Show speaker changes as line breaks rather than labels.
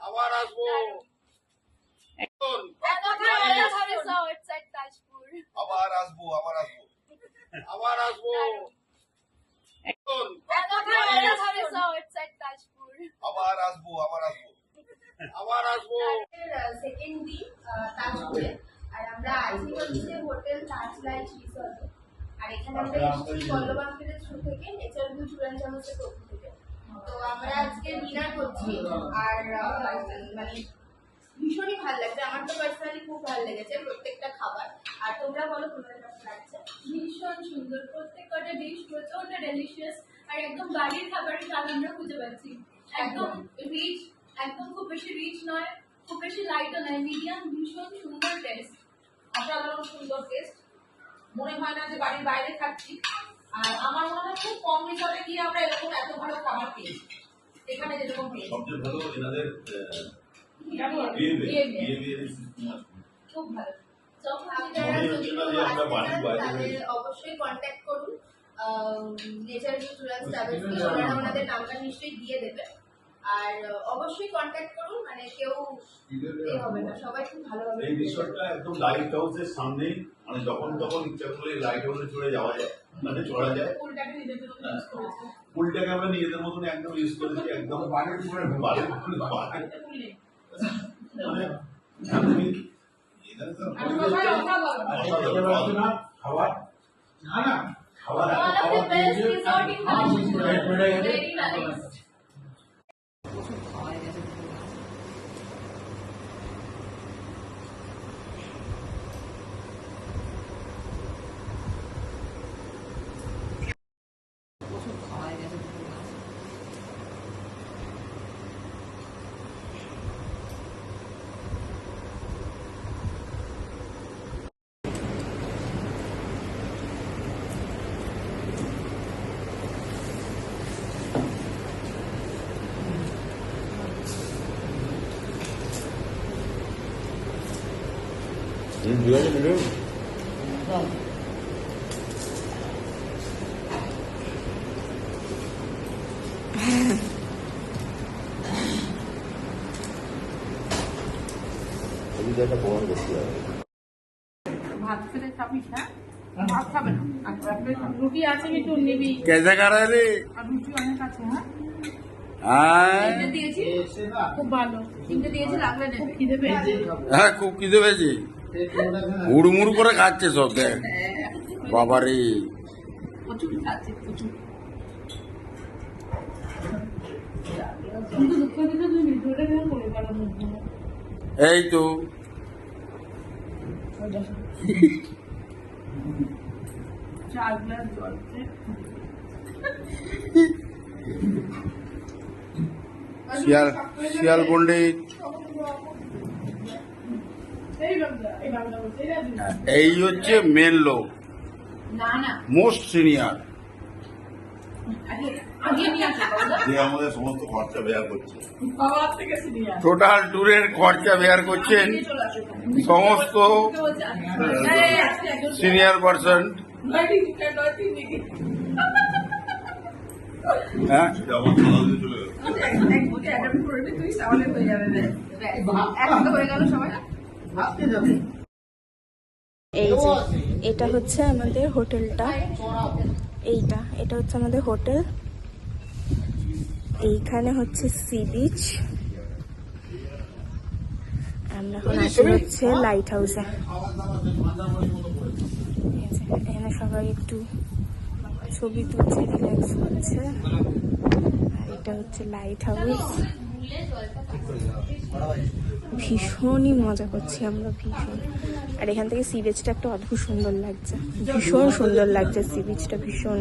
আবার আসবো। আবার আসবো, আবার আসবো, আবার আসবো। আবার আসবো, আবার আসবো, আবার আসবো।
সেকেন্ড দিন তাজপুরে, আর আমরা আইসি হচ্ছে হোটেল তাজ লাইট রিসর্ট। আর এখানে আমরা এসেছি বল্লভাঙ্কের থ্রু থেকে, নেচার ভিউ চূড়ান্তমসের পক্ষ থেকে। তো আমরা আজকে ডিনার করছি, আর মানে ভীষণই ভালো লাগছে। আমার তো পার্সোনালি খুব ভালো লেগেছে প্রত্যেকটা খাবার। আর তোমরা বলো তোমাদের কেমন লাগছে?
ভীষণ সুন্দর, প্রত্যেকটা ডিশ প্রচন্ড ডেলিশিয়াস, আর একদম বাড়ির খাবারের স্বাদ আমরা খুঁজে পাচ্ছি। একদম রিচ, একদম খুব বেশি রিচ নয়, খুব বেশি লাইটও নয়, মিডিয়াম, ভীষণ সুন্দর টেস্ট,
অসাধারণ সুন্দর টেস্ট। মনে হয় না যে বাড়ির বাইরে খাচ্ছি। আর আমার মনে হয় খুব কম রিসর্টে গিয়ে আমরা এরকম এত ভালো খাবার পেয়েছি, এখানে যেরকম পেয়েছি।
সবচেয়ে ভালো এনাদের
খুব ভালো। অবশ্যই কন্ট্যাক্ট করুন নেচার ভিউ ট্যুরার্স ট্রাভেলসকে, ওনারা ওনাদের নামটা নিশ্চয়ই দিয়ে দেবে। আর অবশ্যই কন্ট্যাক্ট করুন, মানে কেউ হবে না, সবাই খুব ভালোভাবে।
এই রিসর্টটা একদম লাইট হাউসের সামনেই, মানে যখন তখন ইচ্ছা করে লাইট হাউসে চড়ে যাওয়া যায়, মানে চড়া যায়। পুলটাকে আমরা নিজেদের মতন একদম ইউজ করেছি, একদম বাড়ির পুরো মানে খাবার না খাবার
ভাত খেতে খাবি না? ভাত খাবে না, রুটি আছে কিন্তু নিবি।
कैसे कर रहे थे?
আর রুটি অনেক আছে।
हाँ
দিয়েছি খুব ভালো, তিনটে দিয়েছি, লাগলে নেবে। খিদে পেয়েছে।
হ্যাঁ খুব খিদে পেয়েছে, হুড়মুড় করে খাচ্ছে সব দেখ বাবারে।
প্রচুর খাচ্ছে, প্রচুর। কিন্তু দুঃখ দিলে তুই ভিডিওটা কেন করে গেল?
এই তো
চার গ্লাস জল।
শিয়াল শিয়াল পণ্ডিত, এই হচ্ছে মেন লোক,
না না,
মোস্ট সিনিয়র,
আগে নিয়ে আসো বাবা।
যে আমাদের সমস্ত খরচা বেয়ার করছে।
বাবা থেকে সিনিয়র।
টোটাল ট্যুরের খরচা বেয়ার করছেন সমস্ত সিনিয়র পার্সন। হ্যাঁ
সেটা আমার খাওয়া দিয়ে চলে গেল।
এই যে এটা হচ্ছে আমাদের হোটেলটা, এটা হচ্ছে আমাদের হোটেল। এইখানে হচ্ছে সি বিচ, আমরা এখন আছি হচ্ছে লাইট হাউসে। এখানে সবাই একটু ছবি তুলছে, রিল্যাক্স করছে। আর এটা হচ্ছে লাইট হাউস, ভীষণই মজা করছি আমরা, ভীষণ। আর এখান থেকে সি বিচটা একটা অদ্ভুত সুন্দর লাগছে, ভীষণ সুন্দর লাগছে সি বিচটা, ভীষণ।